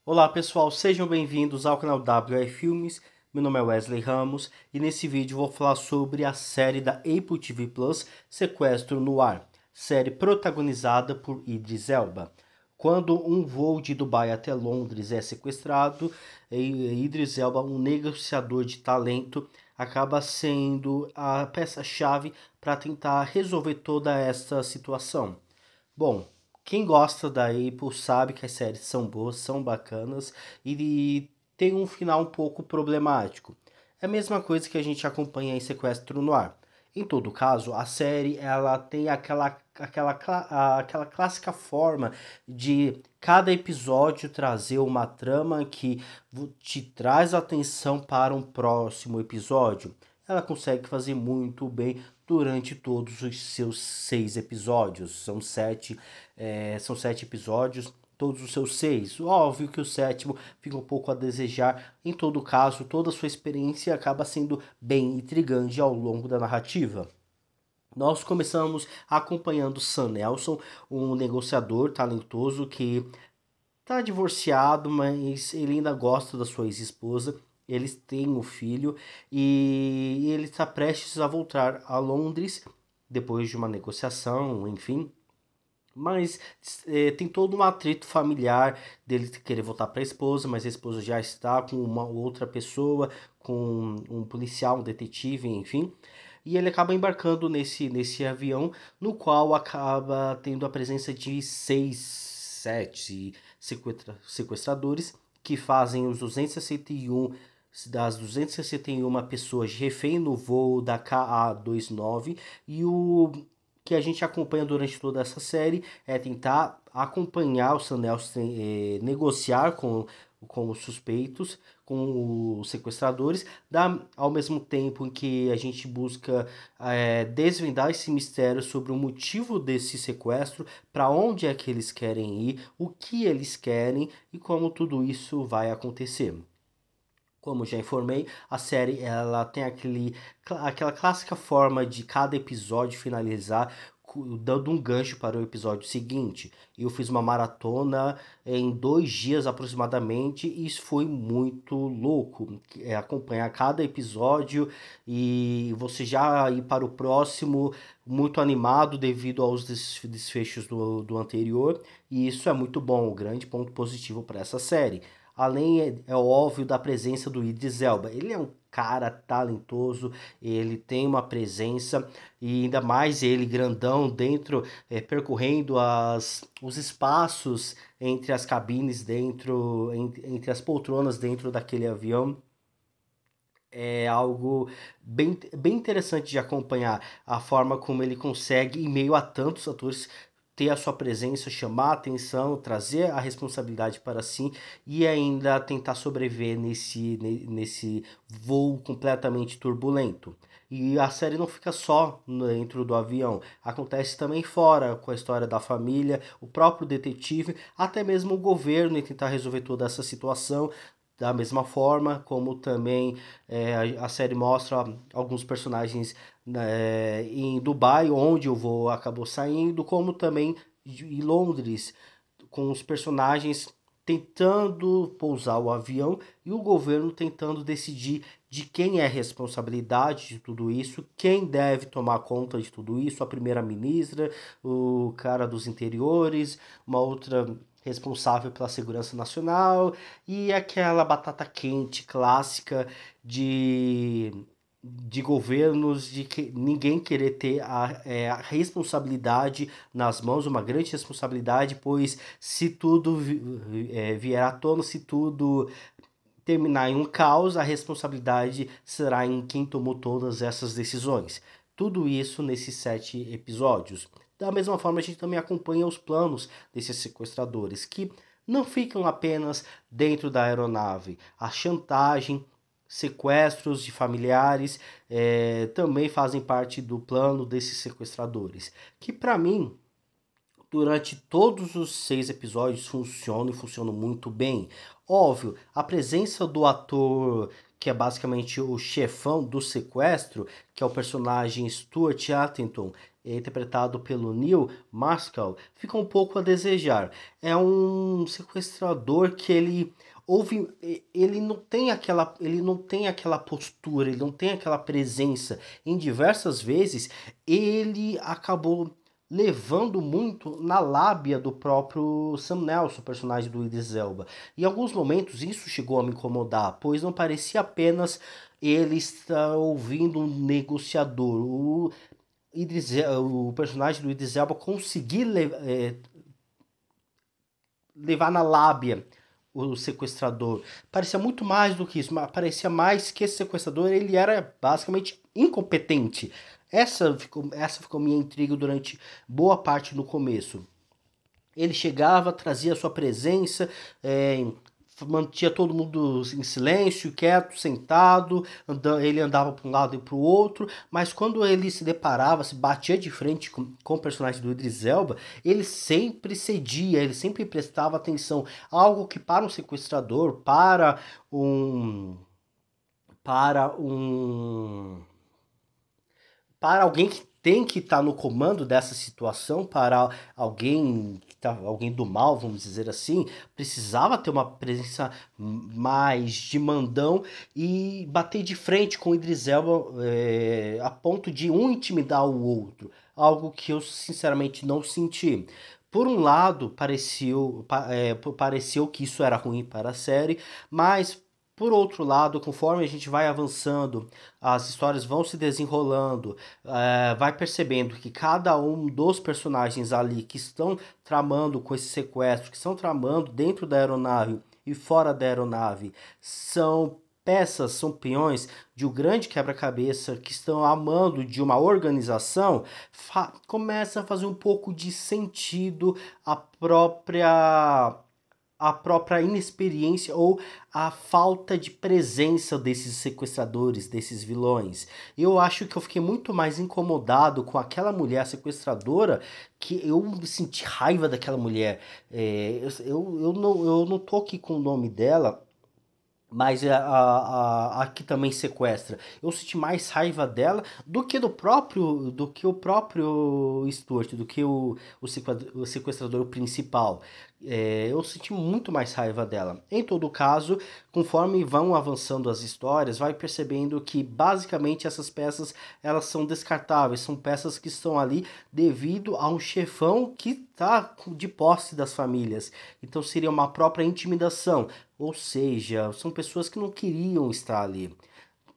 Olá pessoal, sejam bem-vindos ao canal WR Filmes. Meu nome é Wesley Ramos e nesse vídeo vou falar sobre a série da Apple TV Plus, Sequestro no Ar, série protagonizada por Idris Elba. Quando um voo de Dubai até Londres é sequestrado, Idris Elba, um negociador de talento, acaba sendo a peça-chave para tentar resolver toda essa situação. Bom, quem gosta da Apple sabe que as séries são boas, são bacanas e tem um final um pouco problemático. É a mesma coisa que a gente acompanha em Sequestro no Ar. Em todo caso, a série ela tem aquela clássica forma de cada episódio trazer uma trama que te traz atenção para um próximo episódio. Ela consegue fazer muito bem durante todos os seus 6 episódios. São sete episódios, todos os seus 6. Óbvio que o sétimo fica um pouco a desejar. Em todo caso, toda a sua experiência acaba sendo bem intrigante ao longo da narrativa. Nós começamos acompanhando Sam Nelson, um negociador talentoso que está divorciado, mas ele ainda gosta da sua ex-esposa. Eles têm um filho e ele está prestes a voltar a Londres depois de uma negociação, enfim. Mas tem todo um atrito familiar dele querer voltar para a esposa, mas a esposa já está com uma outra pessoa, com um policial, um detetive, enfim. E ele acaba embarcando nesse avião, no qual acaba tendo a presença de 6, 7 sequestradores que fazem os 261 das 261 pessoas de refém no voo da KA-29 e o que a gente acompanha durante toda essa série é tentar acompanhar o Sam Nelson, negociar com os suspeitos, com os sequestradores, ao mesmo tempo em que a gente busca desvendar esse mistério sobre o motivo desse sequestro, para onde é que eles querem ir, o que eles querem e como tudo isso vai acontecer. Como já informei, a série ela tem aquela clássica forma de cada episódio finalizar dando um gancho para o episódio seguinte. Eu fiz uma maratona em 2 dias aproximadamente e isso foi muito louco. Acompanhar cada episódio e você já ir para o próximo muito animado devido aos desfechos do anterior. E isso é muito bom, um grande ponto positivo para essa série. Além, é óbvio, da presença do Idris Elba. Ele é um cara talentoso, ele tem uma presença e ainda mais ele grandão dentro, percorrendo os espaços entre as cabines entre as poltronas dentro daquele avião. É algo bem interessante de acompanhar a forma como ele consegue, em meio a tantos atores, ter a sua presença, chamar a atenção, trazer a responsabilidade para si e ainda tentar sobreviver nesse voo completamente turbulento. E a série não fica só dentro do avião, acontece também fora, com a história da família, o próprio detetive, até mesmo o governo em tentar resolver toda essa situação. Da mesma forma, como também a série mostra alguns personagens, né, em Dubai, onde o voo acabou saindo, como também em Londres, com os personagens tentando pousar o avião e o governo tentando decidir de quem é a responsabilidade de tudo isso, quem deve tomar conta de tudo isso, a primeira-ministra, o cara dos interiores, uma outra responsável pela segurança nacional e aquela batata quente clássica de de governos, de que ninguém querer ter a responsabilidade nas mãos, uma grande responsabilidade, pois se tudo vier à tona, se tudo terminar em um caos, a responsabilidade será em quem tomou todas essas decisões. Tudo isso nesses 7 episódios. Da mesma forma, a gente também acompanha os planos desses sequestradores, que não ficam apenas dentro da aeronave. A chantagem, sequestros de familiares também fazem parte do plano desses sequestradores. Que para mim durante todos os 6 episódios funcionam e funcionam muito bem. Óbvio, a presença do ator que é basicamente o chefão do sequestro, que é o personagem Stuart Attington, interpretado pelo Neil Maskell, fica um pouco a desejar. É um sequestrador que ele não tem aquela postura, ele não tem aquela presença. Em diversas vezes ele acabou levando muito na lábia do próprio Sam Nelson, personagem do Idris Elba. Em alguns momentos isso chegou a me incomodar, pois não parecia apenas ele estar ouvindo um negociador. O personagem do Idris Elba conseguir levar na lábia o sequestrador. Parecia muito mais do que isso, mas parecia mais que esse sequestrador ele era basicamente incompetente. Essa ficou minha intriga durante boa parte no começo. Ele chegava, trazia a sua presença, mantinha todo mundo em silêncio, quieto, sentado, ele andava para um lado e para o outro, mas quando ele se deparava, se batia de frente com o personagem do Idris Elba, ele sempre cedia, ele sempre prestava atenção, algo que para um sequestrador, um para um para alguém que tem que estar no comando dessa situação, para alguém do mal, vamos dizer assim, precisava ter uma presença mais de mandão e bater de frente com o Idris Elba a ponto de um intimidar o outro, algo que eu sinceramente não senti. Por um lado, pareceu que isso era ruim para a série, mas por outro lado, conforme a gente vai avançando, as histórias vão se desenrolando, vai percebendo que cada um dos personagens ali que estão tramando com esse sequestro, que estão tramando dentro da aeronave e fora da aeronave, são peças, são peões de um grande quebra-cabeça que estão amando de uma organização, começa a fazer um pouco de sentido a própria inexperiência ou a falta de presença desses sequestradores, desses vilões. Eu acho que eu fiquei muito mais incomodado com aquela mulher sequestradora que eu senti raiva daquela mulher. Eu não tô aqui com o nome dela, mas a que também sequestra. Eu senti mais raiva dela do que o próprio Stuart, do que o sequestrador principal. Eu senti muito mais raiva dela. Em todo caso, conforme vão avançando as histórias, vai percebendo que basicamente essas peças elas são descartáveis, são peças que estão ali devido a um chefão que está de posse das famílias. Então seria uma própria intimidação. Ou seja, são pessoas que não queriam estar ali.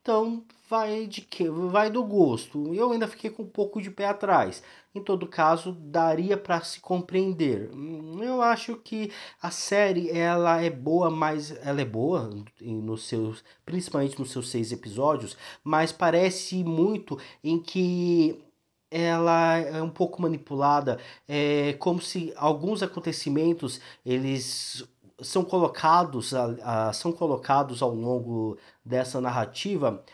Então, vai de que vai do gosto. Eu ainda fiquei com um pouco de pé atrás. Em todo caso, daria para se compreender. Eu acho que a série ela é boa, mas ela é boa principalmente nos seus 6 episódios, mas parece muito em que ela é um pouco manipulada, é como se alguns acontecimentos eles são colocados ao longo dessa narrativa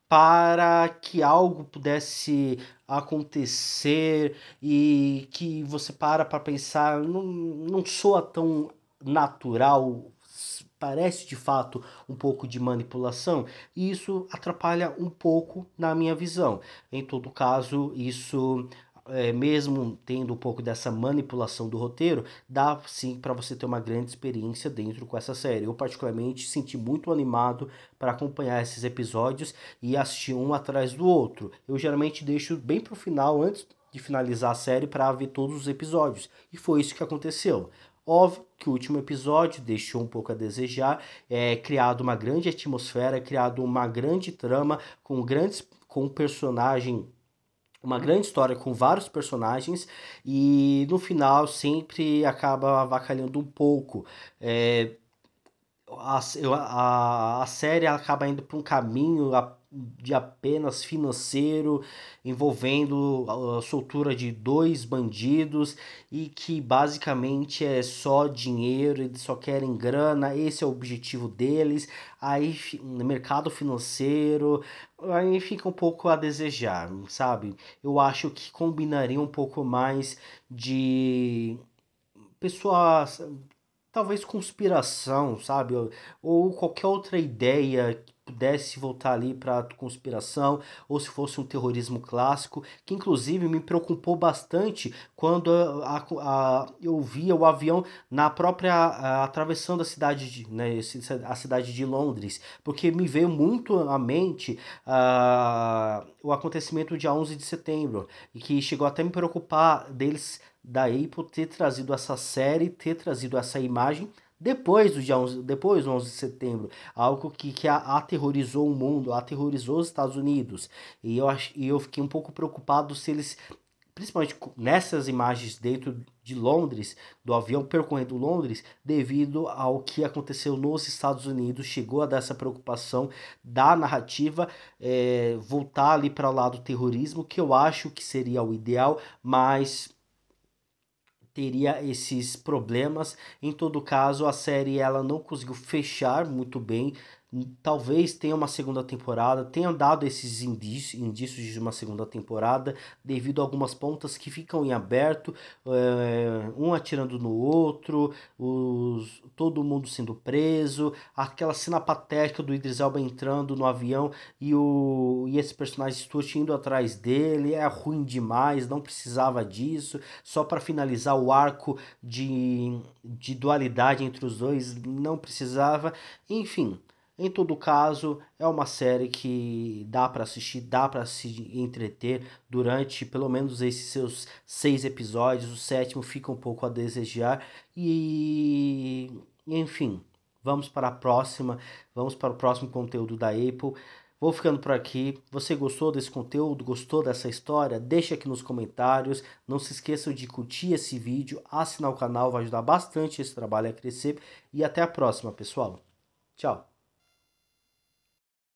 para que algo pudesse acontecer e que você para pensar, não soa tão natural, parece de fato um pouco de manipulação, e isso atrapalha um pouco na minha visão. Em todo caso, isso mesmo tendo um pouco dessa manipulação do roteiro, dá sim para você ter uma grande experiência dentro com essa série. Eu particularmente senti muito animado para acompanhar esses episódios e assistir um atrás do outro. Eu geralmente deixo bem pro final, antes de finalizar a série, para ver todos os episódios. E foi isso que aconteceu. Óbvio que o último episódio deixou um pouco a desejar, criado uma grande atmosfera, criado uma grande trama com um personagem, uma grande história com vários personagens e no final sempre acaba avacalhando um pouco. É, a série acaba indo para um caminho de apenas financeiro, envolvendo a soltura de dois bandidos e que basicamente é só dinheiro, eles só querem grana, esse é o objetivo deles. Aí no mercado financeiro, aí fica um pouco a desejar, sabe? Eu acho que combinaria um pouco mais de pessoas talvez conspiração, sabe? Ou qualquer outra ideia pudesse voltar ali para conspiração, ou se fosse um terrorismo clássico, que inclusive me preocupou bastante quando eu via o avião na própria atravessando a cidade né, a cidade de Londres, porque me veio muito à mente o acontecimento do dia 11 de setembro, e que chegou até me preocupar deles da Apple ter trazido essa série, ter trazido essa imagem depois do dia 11, depois do 11 de setembro, algo que aterrorizou o mundo, aterrorizou os Estados Unidos. E eu fiquei um pouco preocupado se eles, principalmente nessas imagens dentro de Londres, do avião percorrendo Londres, devido ao que aconteceu nos Estados Unidos, chegou a dar essa preocupação da narrativa voltar ali para o lado do terrorismo, que eu acho que seria o ideal, mas teria esses problemas. Em todo caso, a série ela não conseguiu fechar muito bem. Talvez tenha uma segunda temporada, tenha dado esses indícios de uma segunda temporada, devido a algumas pontas que ficam em aberto, um atirando no outro, todo mundo sendo preso, aquela cena patética do Idris Elba entrando no avião e esse personagem Stuart indo atrás dele, é ruim demais, não precisava disso, só para finalizar o arco de dualidade entre os dois, não precisava, enfim. Em todo caso, é uma série que dá para assistir, dá para se entreter durante pelo menos esses seus 6 episódios. O sétimo fica um pouco a desejar e, enfim, vamos para a próxima, vamos para o próximo conteúdo da Apple. Vou ficando por aqui. Você gostou desse conteúdo? Gostou dessa história? Deixa aqui nos comentários. Não se esqueçam de curtir esse vídeo, assinar o canal, vai ajudar bastante esse trabalho a crescer. E até a próxima, pessoal. Tchau.